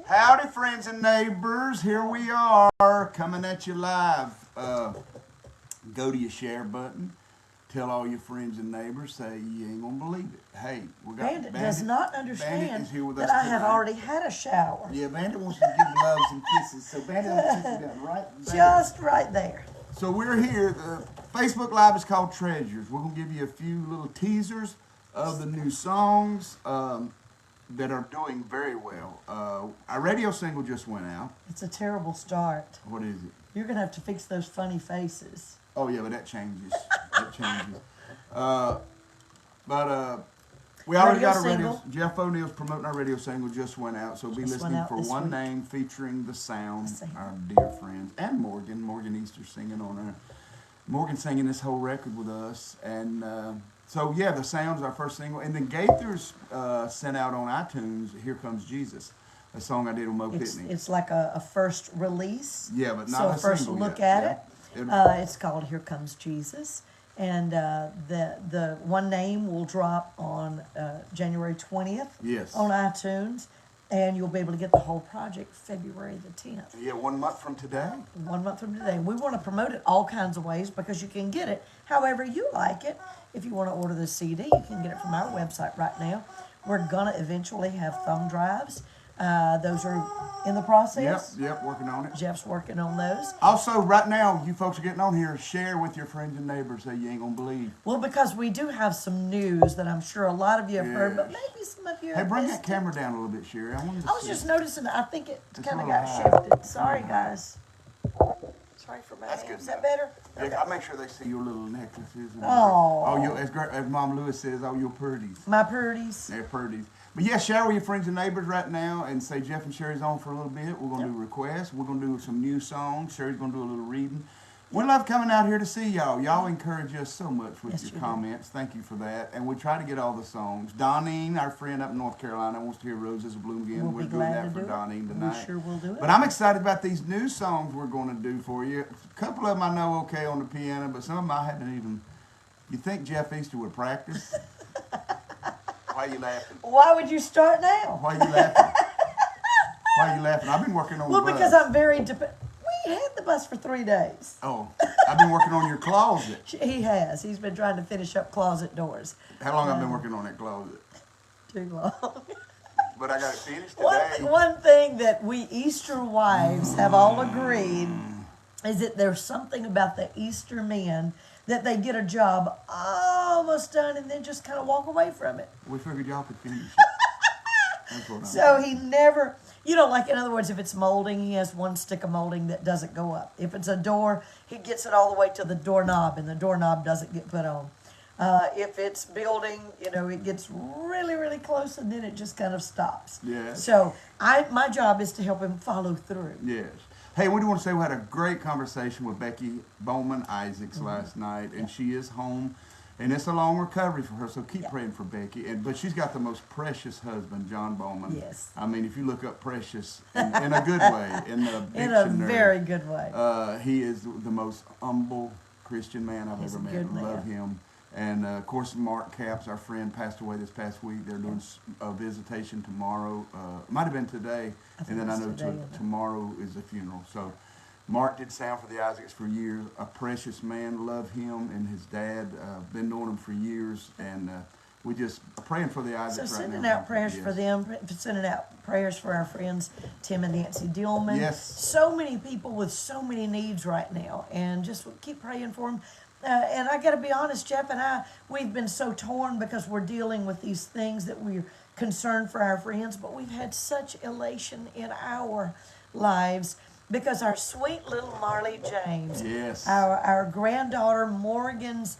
Howdy, friends and neighbors. Here we are, coming at you live. Go to your share button. Tell all your friends and neighbors. Say you ain't gonna believe it. Hey, we got Bandit does not understand is here with that us I have tonight. already had a shower. Yeah, Bandit wants to give loves and kisses. So Bandit wants to sit you down right there. Just right there. So we're here. The Facebook Live is called Treasures. We're gonna give you a few little teasers of the new songs that are doing very well. Our radio single just went out. It's a terrible start. What is it? You're going to have to fix those funny faces. Oh yeah, but that changes. That changes. We already got a radio. single. Jeff O'Neill's promoting our radio single. Just went out, so be Just went listening out for this One week. Name featuring the Sound, The Sound. our dear friends, and Morgan Easter singing on there. Morgan singing this whole record with us, and so yeah, the Sound's our first single, and then Gaither's sent out on iTunes. Here Comes Jesus, a song I did with Mo Pitney. It's like a first release. Yeah, but not so a a first single look yet. at Yeah. it. It's called Here Comes Jesus. And the one name will drop on January 20th Yes. on iTunes. And you'll be able to get the whole project February the 10th. Yeah, 1 month from today. 1 month from today. We want to promote it all kinds of ways because you can get it however you like it. If you want to order the CD, you can get it from our website right now. We're going to eventually have thumb drives. Those are in the process. Yep, working on it. Jeff's working on those. Also, right now, you folks are getting on here. Share with your friends and neighbors that you ain't gonna believe. Well, because we do have some news that I'm sure a lot of you have heard, but Yes. maybe some of you Hey, have bring missed that camera down a little bit, Sheri. I wanted to I was see. just noticing, I think it It's kind a of little got high. shifted. Sorry, guys. Sorry for my That's hands. good Is that enough. better? Yeah, I make sure they see your little necklaces. And Oh. you, as Mom Lewis says, oh, your purdies. My purdies. They're purdies. But yeah, share with your friends and neighbors right now and say Jeff and Sheri's on for a little bit. We're going to do requests. We're going to do some new songs. Sheri's going to do a little reading. We love coming out here to see y'all. Y'all encourage us so much with Yes, your you do. comments. Thank you for that. And we try to get all the songs. Donine, our friend up in North Carolina, wants to hear Roses Bloom Again. We'll We're be doing glad that to for do it. Donine We tonight. sure will do it. But I'm excited about these new songs we're going to do for you. A couple of them I know okay on the piano, but some of them I haven't even. You think Jeff Easter would practice? Why are you laughing? Why would you start now? Why are you laughing? Why are you laughing? I've been working on Well, the because bus. I'm very we had the bus for 3 days. Oh, I've been working on your closet. He has. He's been trying to finish up closet doors. How long I've been working on that closet? Too long. But I got it finished today. One thing that we Easter wives have all agreed is that there's something about the Easter men that they get a job almost done and then just kind of walk away from it. We figured y'all could finish it. That's what So he never, like in other words, if it's molding, he has one stick of molding that doesn't go up. If it's a door, he gets it all the way to the doorknob and the doorknob doesn't get put on. If it's building, it gets really, really close and then it just kind of stops. Yes. So my job is to help him follow through. Yes. Hey, we do want to say we had a great conversation with Becky Bowman Isaacs last night, and she is home, and it's a long recovery for her. So keep praying for Becky. But she's got the most precious husband, John Bowman. Yes. I mean, if you look up precious in a good way, in the In a dictionary, very good way. he is the most humble Christian man I've He's ever a met. good man. Love him. And of course, Mark Capps, our friend, passed away this past week. They're doing a visitation tomorrow. Might have been today, and then I it's know today, isn't it? tomorrow is the funeral. So, Mark did sound for the Isaacs for years. A precious man. Love him and his dad. Been knowing him for years, and we just praying for the So Isaacs right now. sending out prayers Yes. for them, sending out prayers for our friends Tim and Nancy Dillman. Yes. So many people with so many needs right now, and just keep praying for them. And I got to be honest, Jeff and I, we've been so torn because we're dealing with these things that we're concerned for our friends, but we've had such elation in our lives because our sweet little Marley James, Yes. our granddaughter Morgan's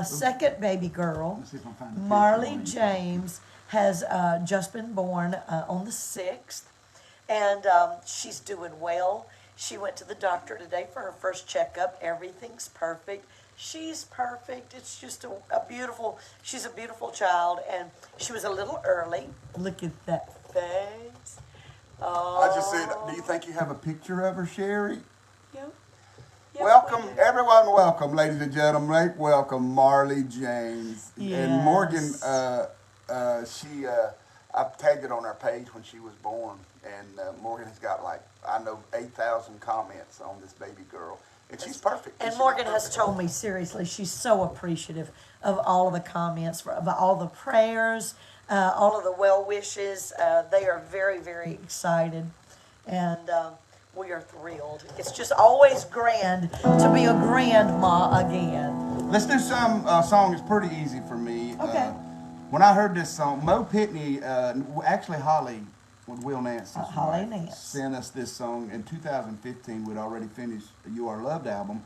second baby girl, Let's see if I can find the picture Marley on it. James, has just been born on the 6th, and she's doing well. She went to the doctor today for her first checkup. Everything's perfect. She's perfect. It's just she's a beautiful child, and she was a little early. Look at that face. Oh. I just said, do you think you have a picture of her, Sheri? Yep. Welcome, everyone. Welcome, ladies and gentlemen. Welcome, Marley James. Yes. And Morgan, she I tagged it on our page when she was born, and Morgan has got like, I know, 8,000 comments on this baby girl, and she's perfect. And She's Morgan has perfect. told me, seriously, she's so appreciative of all of the comments, of all the prayers, all of the well wishes. They are very, very excited, and we are thrilled. It's just always grand to be a grandma again. Let's do some song that's pretty easy for me. Okay. When I heard this song, Mo Pitney, actually Holly with Will Nance's Holly wife, Nance. sent us this song in 2015. We'd already finished the You Are Loved album.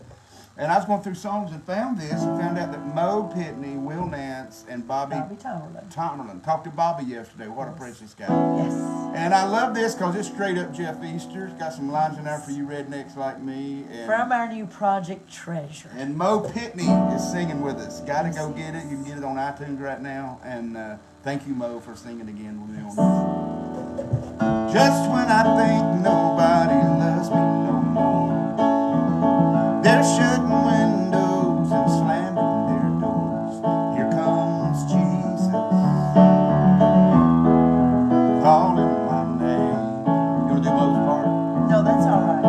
And I was going through songs and found this and found out that Mo Pitney, Will Nance, and Bobby Tomerlin talked to Bobby yesterday. What a precious guy. Yes. And I love this because it's straight up Jeff Easter. It's got some lines in there for you rednecks like me. And From our new project, Treasure. And Mo Pitney is singing with us. Gotta go get it. You can get it on iTunes right now. And thank you, Mo, for singing again with me on this. Just when I think nobody loves me no more, they're shutting windows and slamming their doors. Here comes Jesus, calling my name. You wanna do Mo's part? No, that's all right.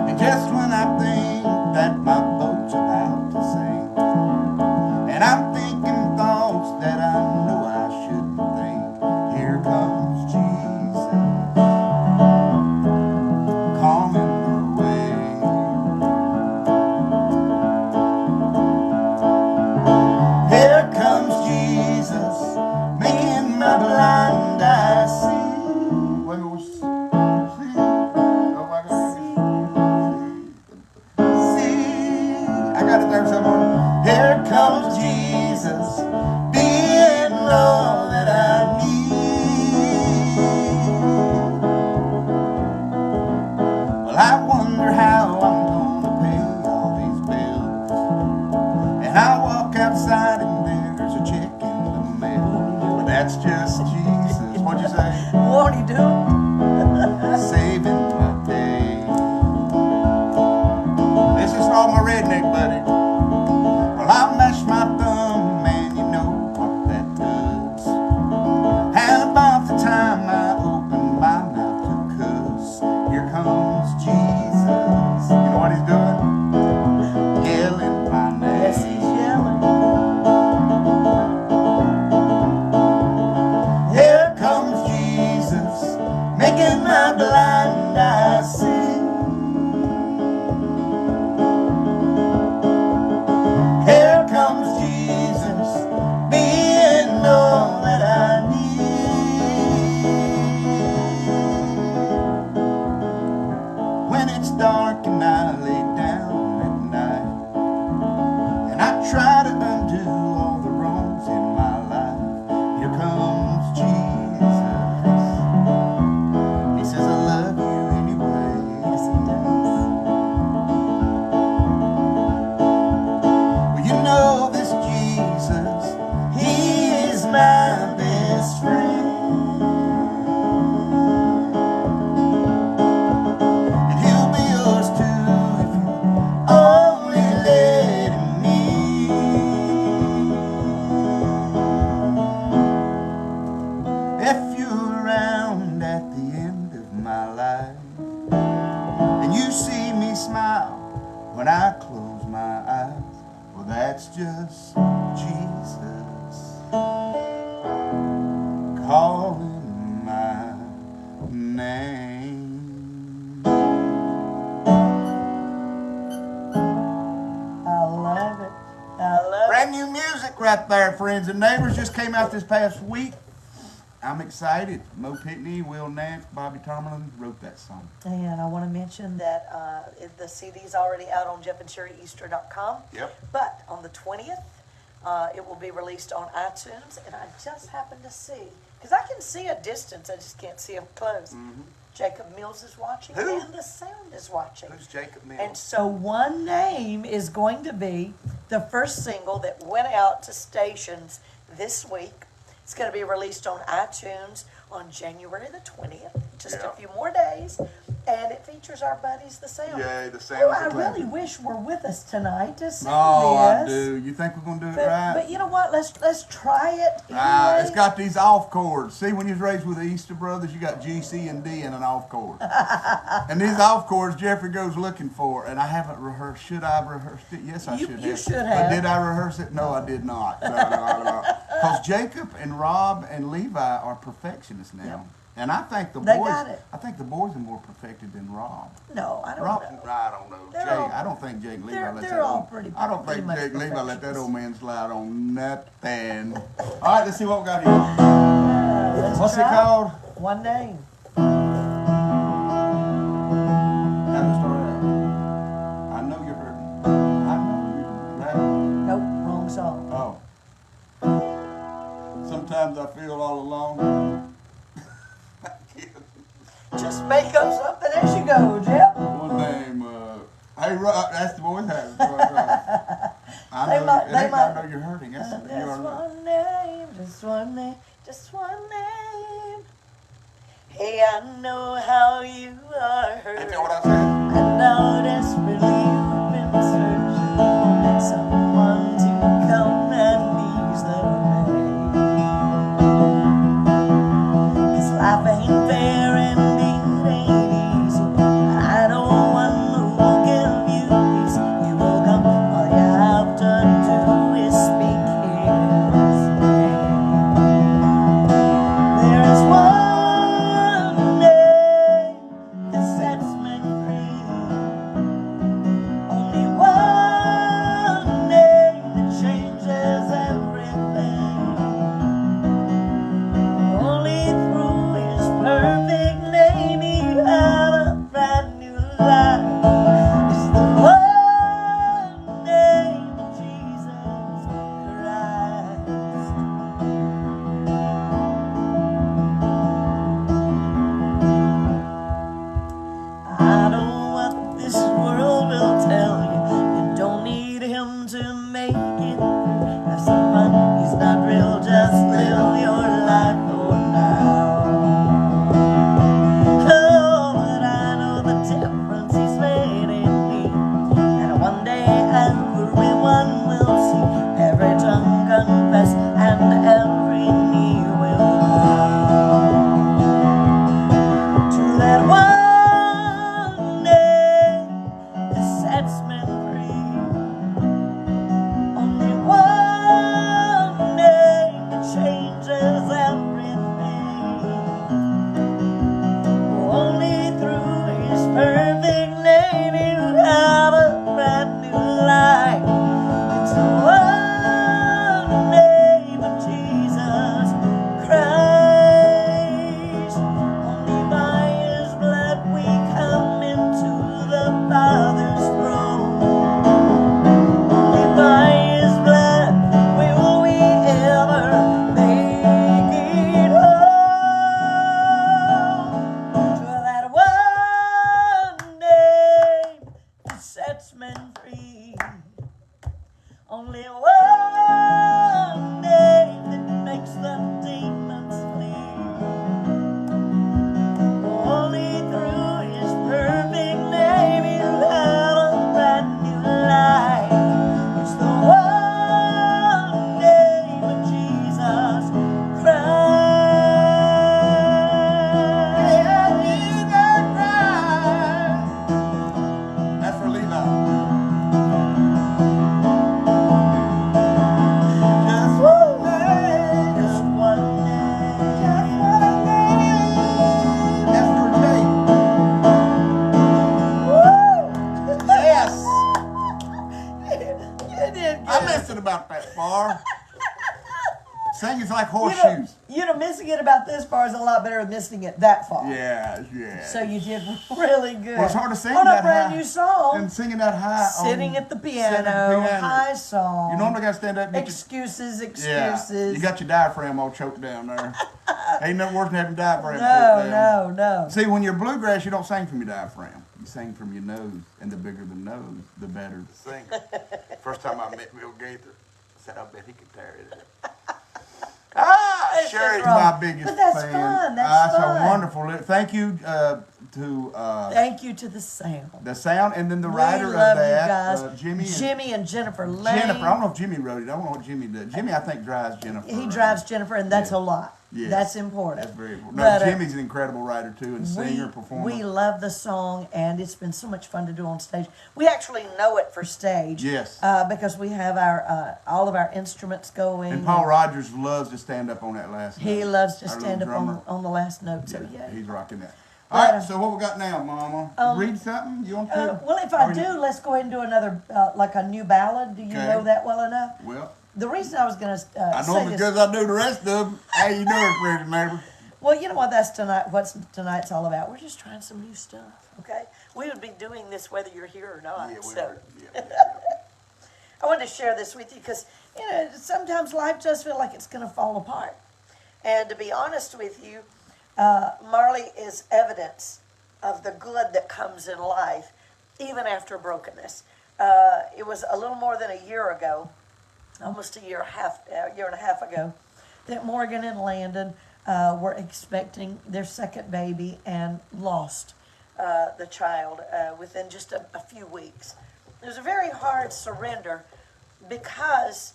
And just when I think that my boat's about to sink, and I'm thinking thoughts that I know I shouldn't think, here comes Jesus, calming the way. Here comes Jesus, making my blind eye see. Wait a minute, what's see? Oh my God. See, I got it there somewhere. Here comes Jesus, being all that I need. Well, I wonder how I'm gonna pay all these bills. And I walk outside and there's a check in the mail. But that's just Jesus. What'd you say? What are you doing? Saving my day. This is for all my redneck buddies. Well, I mash my thumb, man, you know what that does. And about the time I open my mouth to cuss, here comes Jesus. You know what he's doing? Yelling my name. Yes, he's yelling. Here comes Jesus, making my blind eye see. Here comes Jesus, being all that I need. When it's dark and I lay down at night, and I try to undo all the wrongs in my life, here comes Jesus. He says, I love you anyway. Yes, he does. Well, you know this Jesus, he is my best friend. And he'll be yours too if you only let me. If you're around at the end of my life and you see me smile when I close my eyes, well, that's just Jesus calling my name. I love it. I love it. Brand new music right there, friends and neighbors. Just came out this past week. I'm excited. Mo Pitney, Will Nance, Bobby Tomerlin wrote that song. And I want to mention that the CD is already out on jeffandsheriEaster.com. Yep. But on the 20th, it will be released on iTunes. And I just happened to see, because I can see a distance, I just can't see up close. Jacob Mills is watching, Who? and the sound is watching. Who's Jacob Mills? And so one name is going to be the first single that went out to stations this week. It's going to be released on iTunes on January the 20th, just Yeah. a few more days. And it features our buddies, the Sounds. Yay, the Oh, Sounds I are really clapping. wish were with us tonight to sing Oh, I this. do. You think we're gonna do it But, right? but you know what? Let's try it anyway. It's got these off chords. See, when you was raised with the Easter Brothers, you got G, C, and D in an off chord. And these off chords Jeffrey goes looking for, and I haven't rehearsed. Should I have rehearsed it? Yes, I You- should you have. should But have. did I rehearse it? No, I did not. Because Jacob and Rob and Levi are perfectionists now. Yep. And I think the They boys, got it. I think the boys are more perfected than Rob. No, I don't Rob, know. I don't know. They're Jake, all- I don't think Jake and Levi let they're that all old, pretty- I don't pretty think much Jake and Levi let that perfectionists. old man slide on nothing. All right, let's see what we got here. Let's What's it try called? One name. How to start out? I know you're hurting. I know you're hurting. Nope, wrong song. Oh. Sometimes I feel all alone. Just make up something as you go, Jeff. One name, hey, that's the boys' house. I They know, might- it they ain't might- I know you're hurting. That's, you Just are, one name, just one name, just one name. Hey, I know how you are ain't that hurt. what I said? And how desperately you've been searching someone to come and ease the pain. 'Cause life ain't fair and it ain't easy. I know one who will give you peace. He will come. All you have to do is speak his name. There is one name that sets men free. Only one name that changes everything. Only through his perfect name he had a brand new life. It's the one name of Jesus Christ. I know what this world will tell you. You don't need him to make it. Have some fun. He's not real. Just live your life for now. Oh, but I know the difference he's made in me. And one day everyone will see. Every tongue confess and every knee will bow to that one name that sets men free. Only one name that changes everything. Only through his perfect name you have a brand new life. It's the one name of Jesus Christ. Only by his blood we come into the Father's throne. Only by his blood will we ever make it home. To that one name that sets men free. Only one name that makes the demons flee. Only through his perfect name you have a brand new life. It's the one name of Jesus Christ. Jesus Christ. That's for Levi. Just one name. Just one name. Just one name. That's for Jake. Woo! Yes. You did I good. missed it about that far. Singing's like You know, horseshoes. missing it about this far is a lot better than missing it that far. Yeah, yeah. So you did really good. Well, it's hard to sing on that a brand high. new song. And singing that high. Sitting on, at the sitting at piano, the piano. high song. You normally got to stand up and get your, Excuses, yeah, excuses. you got your diaphragm all choked down there. Ain't no worse than having diaphragm choked No, down. no. See, when you're bluegrass, you don't sing from your diaphragm. You sing from your nose, and the bigger the nose, the better the singer. First time I met Bill Gaither, I said, I bet he could tear it up. That's Sheri's wrong. my biggest But that's fan. fun, that's a fun. wonderful. Thank you Thank you to the sound. the sound, and then the We writer of love you that, guys. Jimmy And Jennifer Lane. Jennifer. I don't know if Jimmy wrote it. I don't know what Jimmy did. Jimmy, I think, drives Jennifer. He drives Jennifer, and that's Yeah. a lot. Yes. That's important. That's very important. But, No, Jimmy's an incredible writer too, and singer, performer. We love the song, and it's been so much fun to do on stage. We actually know it for stage. Yes. Because we have our all of our instruments going. And Paul Rogers loves to stand up on that last note. He loves to Our stand up little drummer. on the last note. So yeah. He's rocking that. But, All right, so what we got now, Mama? Read something? You want to? Well, if I do, let's go ahead and do another, like a new ballad. Do you Okay. know that well enough? Well, The reason I was going to I know say him this. because I do the rest of them. How you doing, pretty neighbor? Well, you know what that's tonight. What tonight's all about? We're just trying some new stuff. Okay, we would be doing this whether you're here or not. Yeah, we so. are. Yeah. I wanted to share this with you because sometimes life does feel like it's going to fall apart. And to be honest with you, Marley is evidence of the good that comes in life, even after brokenness. It was a little more than a year ago, almost a year and a half ago, that Morgan and Landon were expecting their second baby and lost the child within just a few weeks. It was a very hard surrender because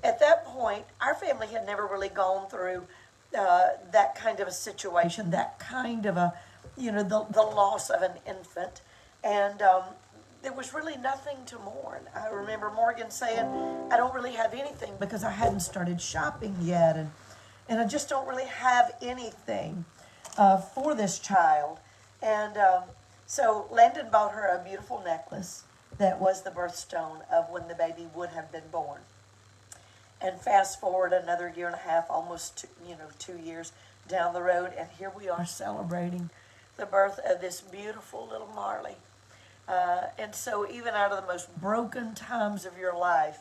at that point, our family had never really gone through that kind of a situation, that kind of a, the loss of an infant. And there was really nothing to mourn. I remember Morgan saying, I don't really have anything because I hadn't started shopping yet. And I just don't really have anything for this child. And so Landon bought her a beautiful necklace that was the birthstone of when the baby would have been born. And fast forward another year and a half, almost 2 years down the road, and here we are celebrating the birth of this beautiful little Marley. And so even out of the most broken times of your life,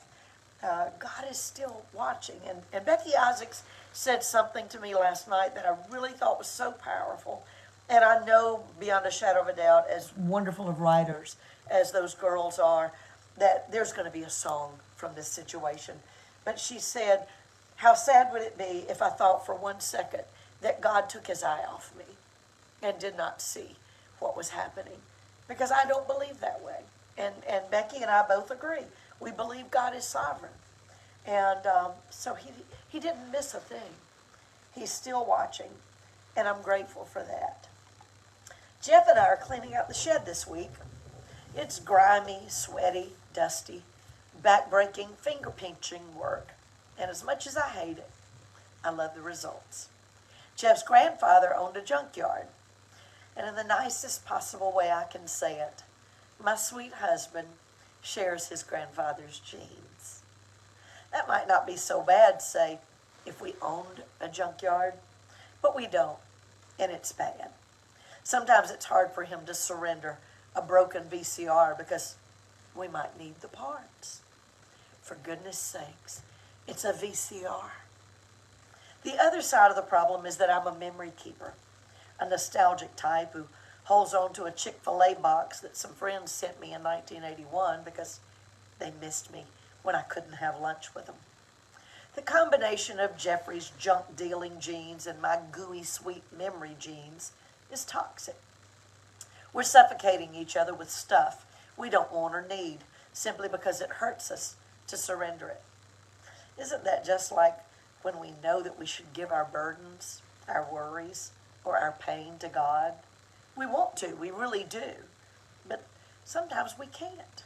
God is still watching. And Becky Isaacs said something to me last night that I really thought was so powerful. And I know beyond a shadow of a doubt, as wonderful of writers as those girls are, that there's going to be a song from this situation. But she said, how sad would it be if I thought for 1 second that God took his eye off me and did not see what was happening? Because I don't believe that way. And Becky and I both agree. We believe God is sovereign. And so he didn't miss a thing. He's still watching, and I'm grateful for that. Jeff and I are cleaning out the shed this week. It's grimy, sweaty, dusty, back-breaking, finger-pinching work. And as much as I hate it, I love the results. Jeff's grandfather owned a junkyard. And in the nicest possible way I can say it, my sweet husband shares his grandfather's genes. That might not be so bad, say, if we owned a junkyard, but we don't, and it's bad. Sometimes it's hard for him to surrender a broken VCR because we might need the parts. For goodness sakes, it's a VCR. The other side of the problem is that I'm a memory keeper, a nostalgic type who holds on to a Chick-fil-A box that some friends sent me in 1981 because they missed me when I couldn't have lunch with them. The combination of Jeffrey's junk-dealing genes and my gooey, sweet memory genes is toxic. We're suffocating each other with stuff we don't want or need simply because it hurts us to surrender it. Isn't that just like when we know that we should give our burdens, our worries, or our pain to God? We want to, we really do, but sometimes we can't.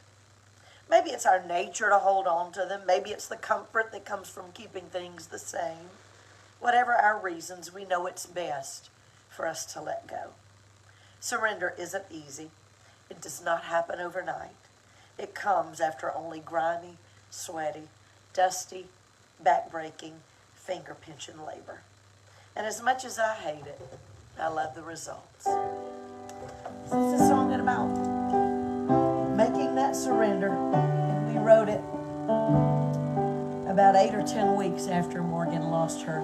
Maybe it's our nature to hold on to them. Maybe it's the comfort that comes from keeping things the same. Whatever our reasons, we know it's best for us to let go. Surrender isn't easy. It does not happen overnight. It comes after only grimy, sweaty, dusty, back-breaking, finger-pinching labor. And as much as I hate it, I love the results. This is a song about making that surrender, and we wrote it about 8 or 10 weeks after Morgan lost her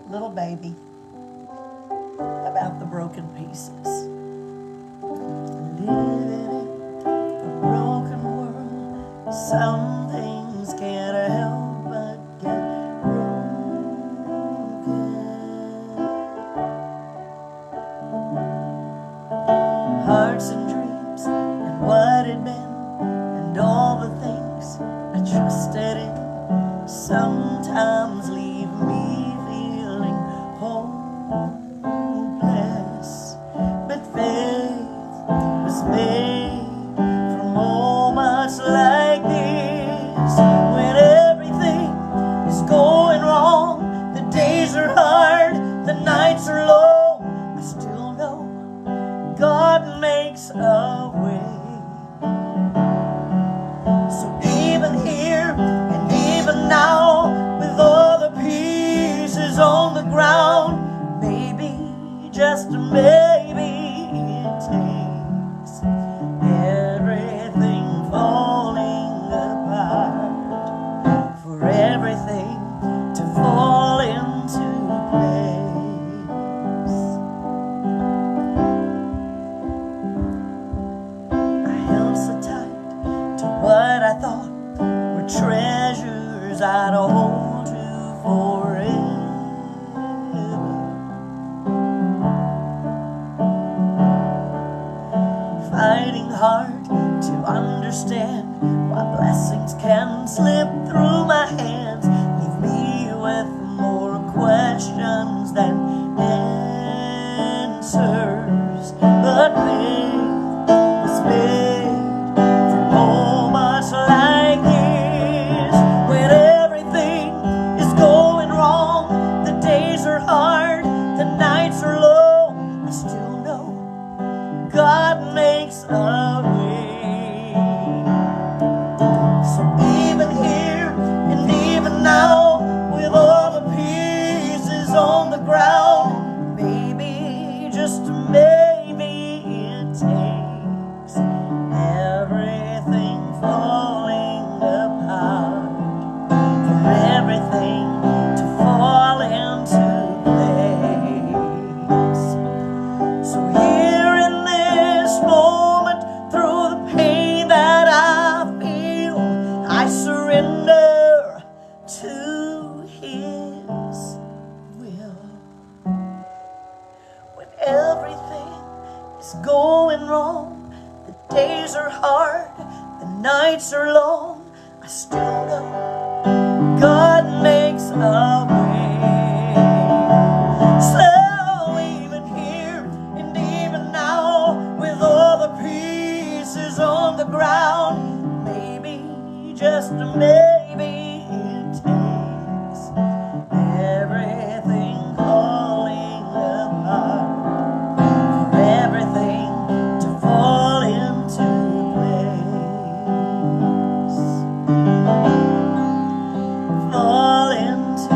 little baby, about the broken pieces. Living in a broken world, some things can't help but get broken. hearts and dreams and what it meant and all the things I trusted in sometimes leave me feeling hopeless. But faith was made for moments like this, when everything is going wrong, the days are hard, the nights are long. I still know God makes a way. So even here and even now, with all the pieces on the ground, maybe, just maybe, it takes everything falling apart for everything to fall into place. I held so tight to what I thought were treasures I'd hold to forever, fighting hard to understand why blessings can slip through my hands, leave me with more questions than answers. But faith was made for moments like this, when everything is going wrong, the days are hard, the nights are long. I still know God makes a way. So even here and even now, with all the pieces on the ground, maybe, just maybe, it takes everything falling apart for everything to fall into place. So here in this moment, through the pain that I feel, I surrender to His will. When everything is going wrong, the days are hard, the nights are long, I still know God makes a way. So even here and even now, with all the pieces on the ground, maybe, just maybe, it takes everything falling apart for everything to fall into place. Fall into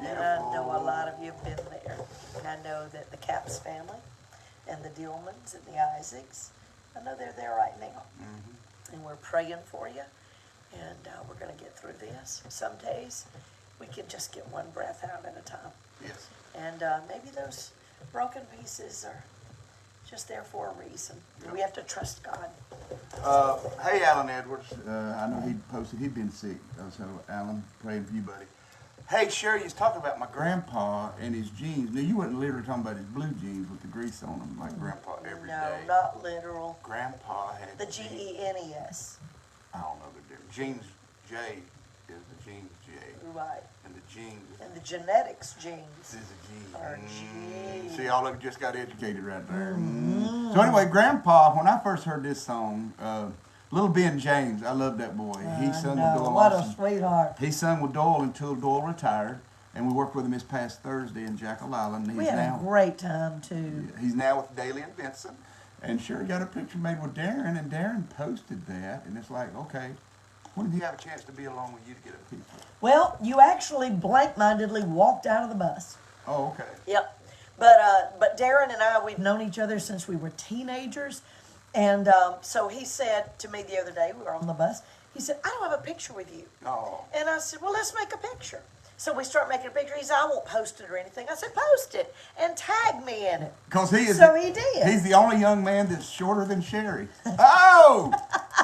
And I know a lot of you have been there. And I know that the Capps family and the Dillmans and the Isaacs, I know they're there right now. And we're praying for you. And we're going to get through this. Some days we can just get one breath out at a time. Yes. And maybe those broken pieces are just there for a reason. We have to trust God. Hey, Alan Edwards. I know he posted he'd been sick. So, Alan, praying for you, buddy. Hey, Sheri, you was talking about my grandpa and his jeans. Now, you wasn't literally talking about his blue jeans with the grease on them like Grandpa every day. No, not literal. Grandpa had The G-E-N-E-S. I don't know the difference. Jeans J is the jeans J. Right. And the jeans And the genetics genes is a G. are G. See, all of you just got educated right there. So anyway, Grandpa, when I first heard this song, Little Ben James, I love that boy. He sung with Doyle What a Lawson. sweetheart. He sung with Doyle until Doyle retired, and we worked with him this past Thursday in Jackal Island. We had a great time, too. He's now with Daly and Vincent. And Sheri got a picture made with Darren, and Darren posted that, and it's like, okay, when did he have a chance to be along with you to get a picture? Well, you actually blank-mindedly walked out of the bus. Oh, okay. Yep. But Darren and I, we've known each other since we were teenagers. And so he said to me the other day, we were on the bus, he said, I don't have a picture with you. Oh. And I said, well, let's make a picture. So we start making a picture. He said, I won't post it or anything. I said, post it and tag me in it. Because he is. So he did. He's the only young man that's shorter than Sheri. Oh!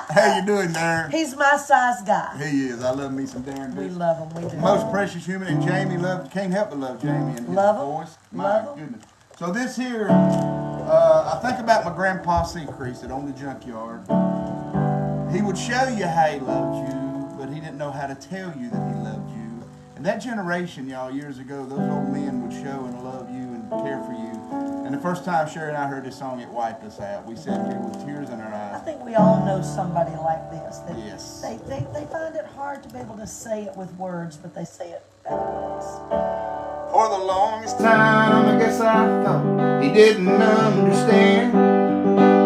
How you doing, Darren? He's my size guy. He is. I love me some Darren. We love him. We do. Most precious human, and Jamie can't help but love Jamie and his Love him. voice. My Love him. goodness. So this here, I think about my grandpa Seacrease that owned the junkyard. He would show you how he loved you, but he didn't know how to tell you that he loved you. And that generation, y'all, years ago, those old men would show and love you and care for you. And the first time Sheri and I heard this song, it wiped us out. We sat here with tears in our I eyes. think we all know somebody like this. That Yes. They find it hard to be able to say it with words, but they say it better ways. For the longest time, I guess I thought he didn't understand.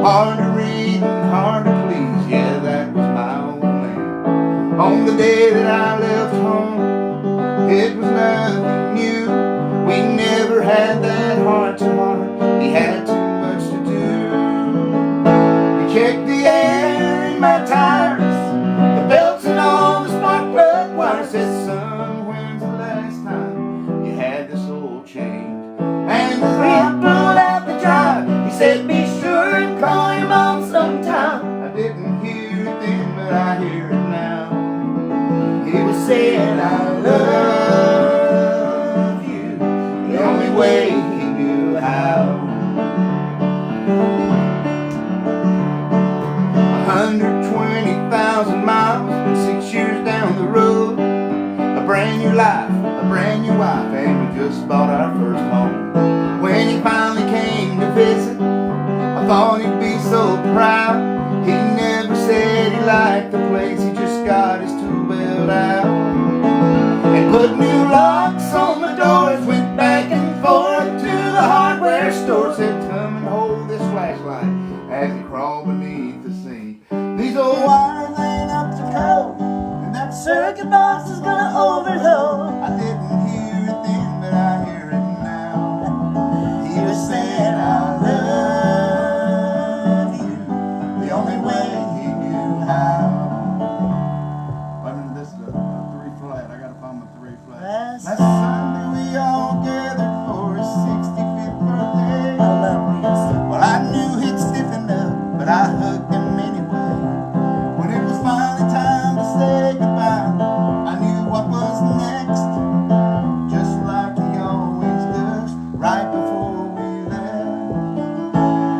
Hard to read and hard to please, yeah, that was my old man. On the day that I left home, it was nothing new. We never had that heart to heart. He had too much to do. He checked the air in my tires, the belts and all the spark plug wires. Said, son, when's the last time you had this oil change? And as we pulled out the drive, he said, be sure and call your mom sometime. I didn't hear it then, but I hear it now. He was saying, I love you, the only way he knew how. 120,000 miles, 6 years down the road. A brand new life, a brand new wife, and we just bought our first home. When he finally came to visit, I thought he'd be so proud. He never said he liked the place, he just got his tool belt out and put new locks on the doors. Went back and forth to the hardware store. Said, come and hold this flashlight as he crawled beneath the sea. These old wires ain't up to code, and that circuit box is gonna overload. I didn't hear it then, but I hear it now. He was saying, I love you, the only way he knew how. Wait a minute, this is a 3 flat. I gotta find my 3 flat. Last Sunday we all gathered for his 65th birthday. I love this. Well, I knew he'd stiffen up, but I hugged him anyway. When it was finally time to say goodbye, I knew what was next, just like he always does, right before we left.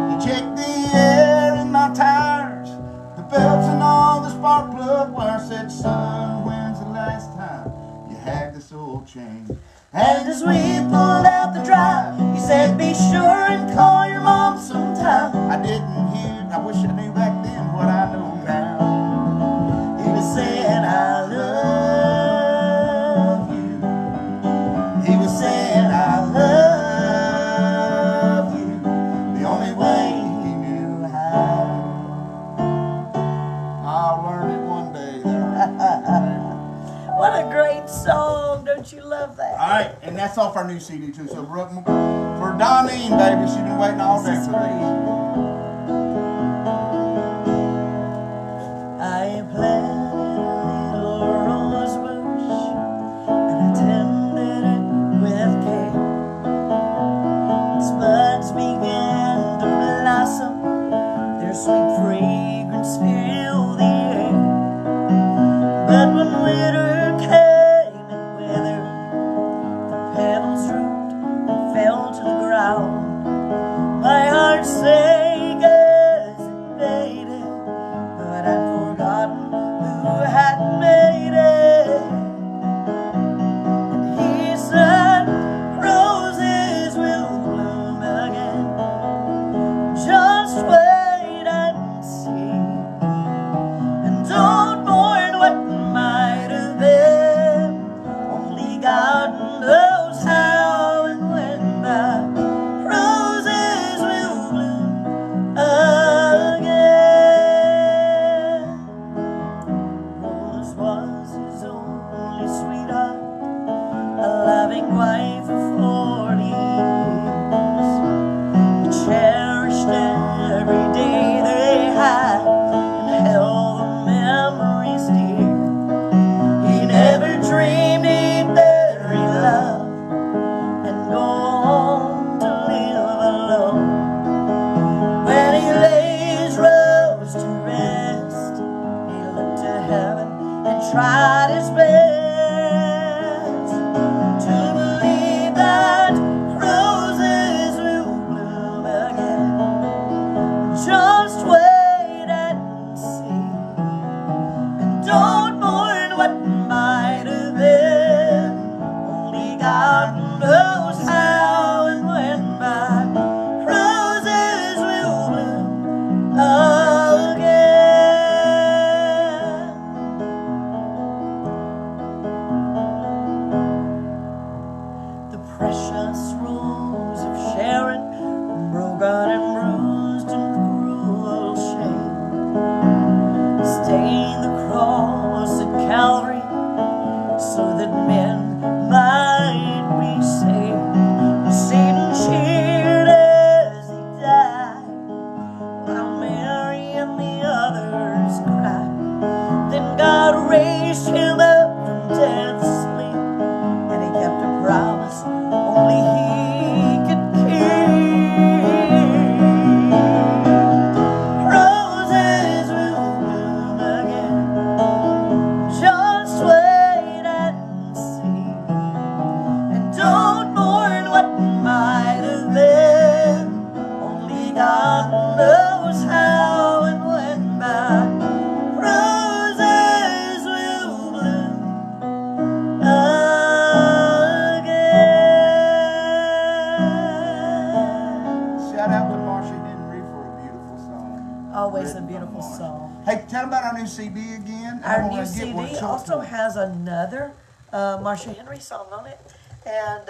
He checked the air in my tires, the belts and all the spark plug wires. Said, son, when's the last time you had this oil change? And as we pulled out the drive, he said, be sure and call your mom sometime. I didn't hear, I wish I knew back then what I know now. He was saying, I love you. He was saying, I love you, the only way he knew how. I'll learn it one day there. What a great song. Don't you love that? All right, and that's off our new CD too. So for Donnie, baby, she's been waiting all day for these. I planted a little rose bush and I tended it with care. Its buds began to blossom, their sweet fragrance filled the air. But when winter came and withered, the petals drooped and fell to the ground. My heart sank as it faded, but I'd forgotten who had made it. And he said, roses will bloom again, just wait and see. And don't mourn what might have been, only God knows how and when the roses will bloom shout out to Marsha Henry for a beautiful song. Always written a beautiful by Marsha. song. Hey, tell them about our new CD again. I Our wanna new get CD one short also to- has another Marsha Henry song on it, and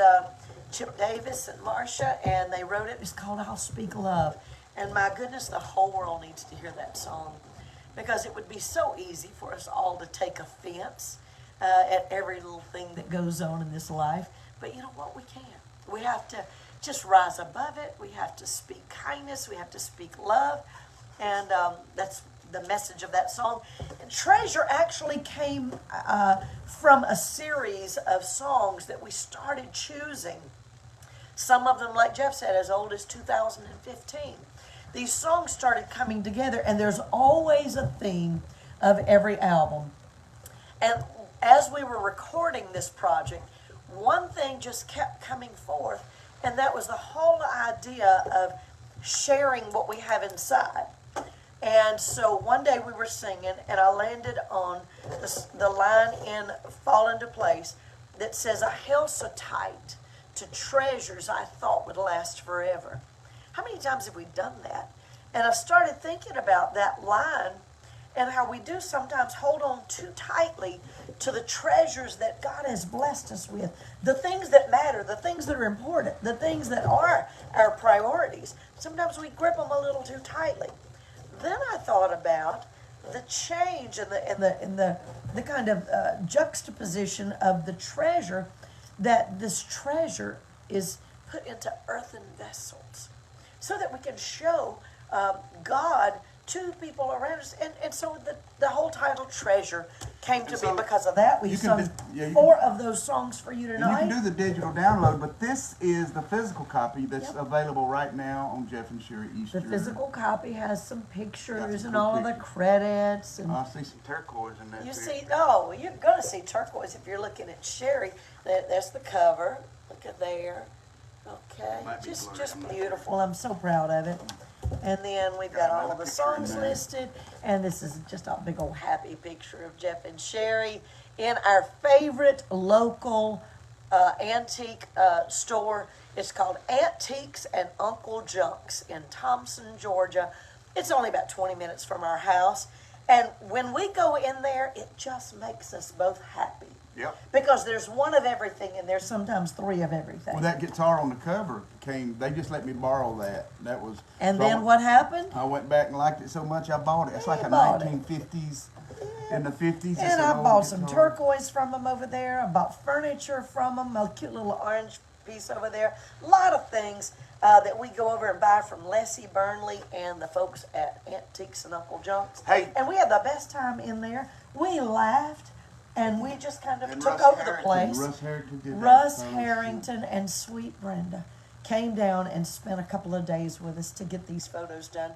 Chip Davis and Marsha, and they wrote it. It's called "I'll Speak Love," and my goodness, the whole world needs to hear that song, because it would be so easy for us all to take offense at every little thing that goes on in this life. But you know what? We can't. We have to just rise above it. We have to speak kindness. We have to speak love, and that's the message of that song. And Treasure actually came from a series of songs that we started choosing. Some of them, like Jeff said, as old as 2015. These songs started coming together, and there's always a theme of every album. And as we were recording this project, one thing just kept coming forth, and that was the whole idea of sharing what we have inside. And so one day we were singing, and I landed on the line in Fall Into Place that says, "I held so tight to treasures I thought would last forever." How many times have we done that? And I started thinking about that line and how we do sometimes hold on too tightly to the treasures that God has blessed us with. The things that matter, the things that are important, the things that are our priorities. Sometimes we grip them a little too tightly. Then I thought about the change and the kind of juxtaposition of the treasure, that this treasure is put into earthen vessels so that we can show God to people around us. And so the whole title Treasure came to be because of that. We you can sung do- yeah, you four of those songs for you And tonight. you can do the digital download, but this is the physical copy that's Yep. available right now on Jeff and Sheri Easter. The physical copy has some pictures some and cool all of the pictures. credits. And I see some turquoise in that you too. see, oh, you're going to see turquoise if you're looking at Sheri. That's the cover. Look at there. Okay, Might be just blurry, I'm not beautiful. I'm so proud of it. And then we've got all of the songs in there. listed, and this is just a big old happy picture of Jeff and Sheri in our favorite local antique store. It's called Antiques and Uncle Junks in Thompson, Georgia. It's only about 20 minutes from our house, and when we go in there, it just makes us both happy. Yep. Because there's one of everything, and there's sometimes three of everything. Well, that guitar on the cover they just let me borrow that. That was. And so I then went- what happened? I went back and liked it so much I bought it. It's like a bought it. 1950s, in the 50s. And I bought some turquoise from them over there. I bought furniture from them, a cute little orange piece over there. A lot of things that we go over and buy from Leslie Burnley and the folks at Antiques and Uncle Junks. Hey. And we had the best time in there. We laughed, and we just kind of And took Russ over the Harrington. place. Russ Harrington did that Russ photo shoot. Harrington and Sweet Brenda came down and spent a couple of days with us to get these photos done.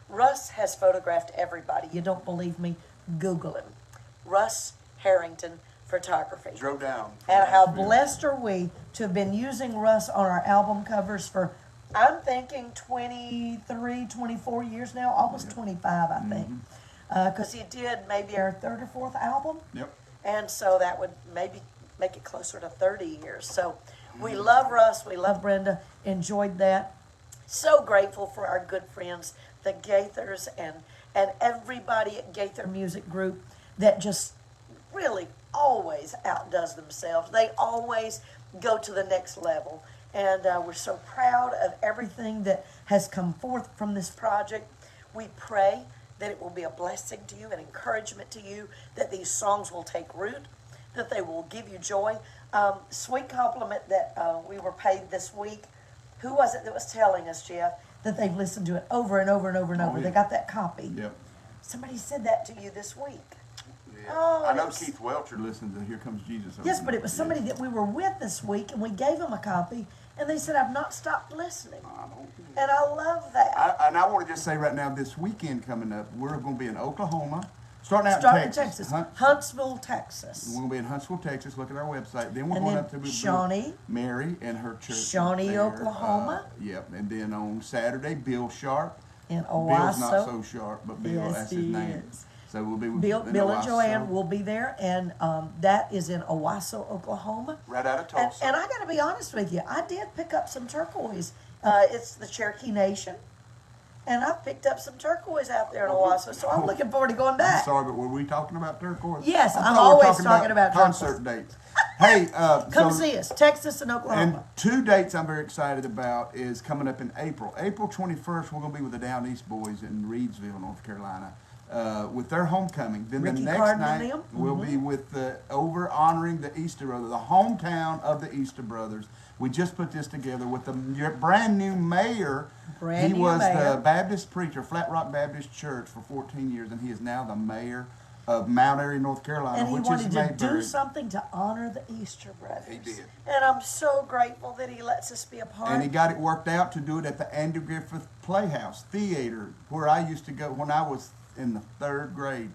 Russ has photographed everybody. You don't believe me? Google him. Russ Harrington Photography. Drove down. And how blessed are we to have been using Russ on our album covers for, I'm thinking 23, 24 years now, almost 25, I think. Because he did maybe our third or fourth album. Yep. And so that would maybe make it closer to 30 years. So we love Russ. We love Brenda. Enjoyed that. So grateful for our good friends, the Gaithers, and everybody at Gaither Music Group that just really always outdoes themselves. They always go to the next level. And we're so proud of everything that has come forth from this project. We pray that it will be a blessing to you, an encouragement to you, that these songs will take root, that they will give you joy. Sweet compliment that we were paid this week. Who was it that was telling us, Jeff, that they've listened to it over and over and over and over? yeah. They got that copy. Yep. Somebody said that to you this week. Yeah. Oh, I know it's- Keith Welcher listened to Here Comes Jesus. over Yes, and but it over. was somebody that we were with this week, and we gave them a copy, and they said, I've not stopped listening. And I love that. I want to just say right now, this weekend coming up, we're going to be in Oklahoma, starting out Start in in Texas. Texas. Huntsville, Texas. We're going to be in Huntsville, Texas. Look at our website. Then we're And going then up to Shawnee. Mary and her church. Shawnee, there. Oklahoma. Yep. And then on Saturday, Bill Sharp. In Bill's not Owasso. so sharp, but Bill, Yes, that's his he name. is. So we'll be with Bill in and Owasso. Joanne will be there, and that is in Owasso, Oklahoma. Right out of Tulsa. And I got to be honest with you, I did pick up some turquoise It's the Cherokee Nation. And I've picked up some turquoise out there in Owasso, so I'm looking forward to going I'm back. sorry, but were we talking about turquoise? Yes, I I'm thought we were always talking about concert dates. Hey, Come so, see us, Texas and and Oklahoma. 2 dates I'm very excited about is coming up in April. April 21st, we're going to be with the Down East Boys in Reedsville, North Carolina, with their homecoming. Then Ricky the next Carden and night them? we'll be with over honoring the Easter Brothers, the hometown of the Easter Brothers. We just put this together with the brand new mayor. Brand he new was mayor. the Baptist preacher, Flat Rock Baptist Church, for 14 years, and he is now the mayor of Mount Airy, North Carolina, And he which wanted is to Mayberry. do something to honor the Easter Brothers. He did. And I'm so grateful that he lets us be a part. And he got it worked out to do it at the Andrew Griffith Playhouse Theater, where I used to go when I was in the 3rd grade.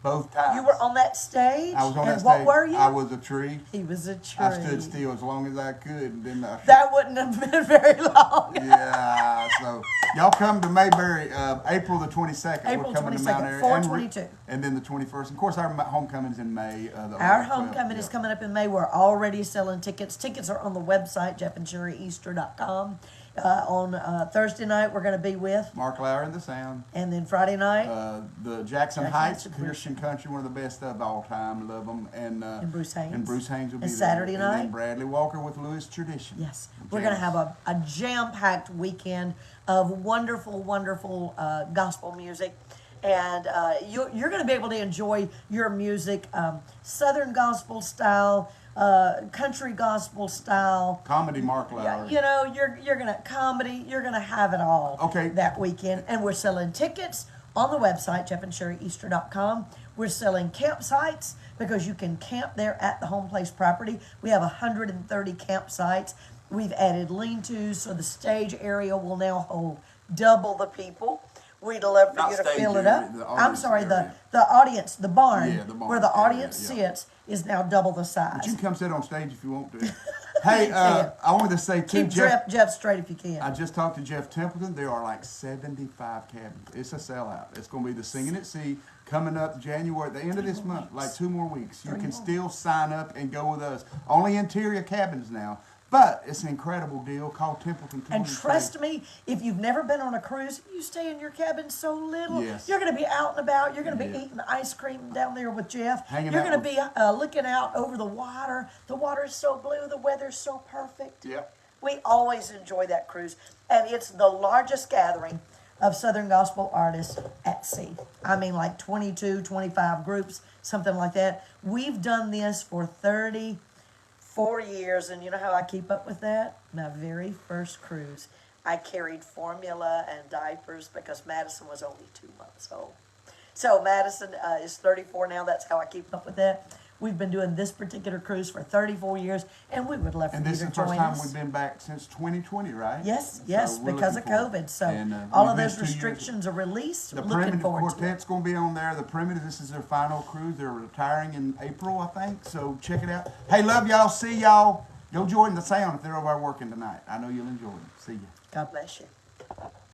Both times. You were on that stage? I was on and that what stage. were you? I was a tree. He was a tree. I stood still as long as I could, and then That wouldn't have been very long. yeah. So y'all come to Mayberry, April the 22nd. April We're coming to 22nd, Mount Airy, 4/22. and then the 21st. Of course, our homecoming's in May. The Our 12th, homecoming yeah. is coming up in May. We're already selling tickets. Tickets are on the website, jeffandsheriEaster.com. On Thursday night, we're going to be with, Mark Lauer and the Sound. and then Friday night, The Jackson Heights Heights, Christian Country, one of the best of all time. Love them. And Bruce Haynes. And Bruce Haynes will be And there. Saturday And night? then Bradley Walker with Louis Tradition. yes, we're going to have a jam-packed weekend of wonderful, wonderful gospel music. And you're going to be able to enjoy your music, Southern gospel style, country gospel style. Comedy Mark Yeah, Lauer. you know, you're gonna comedy, you're gonna have it all. Okay. That weekend, and we're selling tickets on the website jeffandsheriEaster.com. We're selling campsites because you can camp there at the home place property. We have 130 campsites. We've added lean-tos, so the stage area will now hold double the people. We'd love for Not you to stage fill it area, up. the I'm audience sorry, area. the audience, the barn, Yeah, the barn where the area, audience yeah. sits, is now double the size. But you can come sit on stage if you want to. Hey, can. I wanted to say too, Keep Jeff. Jeff straight if you can. I just talked to Jeff Templeton. There are like 75 cabins. It's a sellout. It's going to be the Singing at Sea coming up January, at the end of this month, like 2 more weeks. You can still sign up and go with us. Only interior cabins now, but it's an incredible deal. Call Templeton. And trust me, if you've never been on a cruise, you stay in your cabin so little. Yes. You're going to be out and about. You're going to be Yeah. eating ice cream down there with Jeff. Hanging You're out going to with- be looking out over the water. The water is so blue. The weather's so perfect. Yep. We always enjoy that cruise. And it's the largest gathering of Southern gospel artists at sea. I mean, like 22, 25 groups, something like that. We've done this for 34 years, and you know how I keep up with that? My very first cruise, I carried formula and diapers because Madison was only 2 months old. So Madison is 34 now. That's how I keep up with that. We've been doing this particular cruise for 34 years, and we would love for And you this to is the first join time us. we've been back since 2020, right? Yes, So yes, we're because of looking forward. COVID. So And, all we've of those missed 2 years. restrictions are released. The Looking Primitive forward to it. Quartet's going to be on there. The Primitive, this is their final cruise. They're retiring in April, I think. So check it out. Hey, love y'all. See y'all. Go join the Sound if they're over there working tonight. I know you'll enjoy it. See ya. God bless you.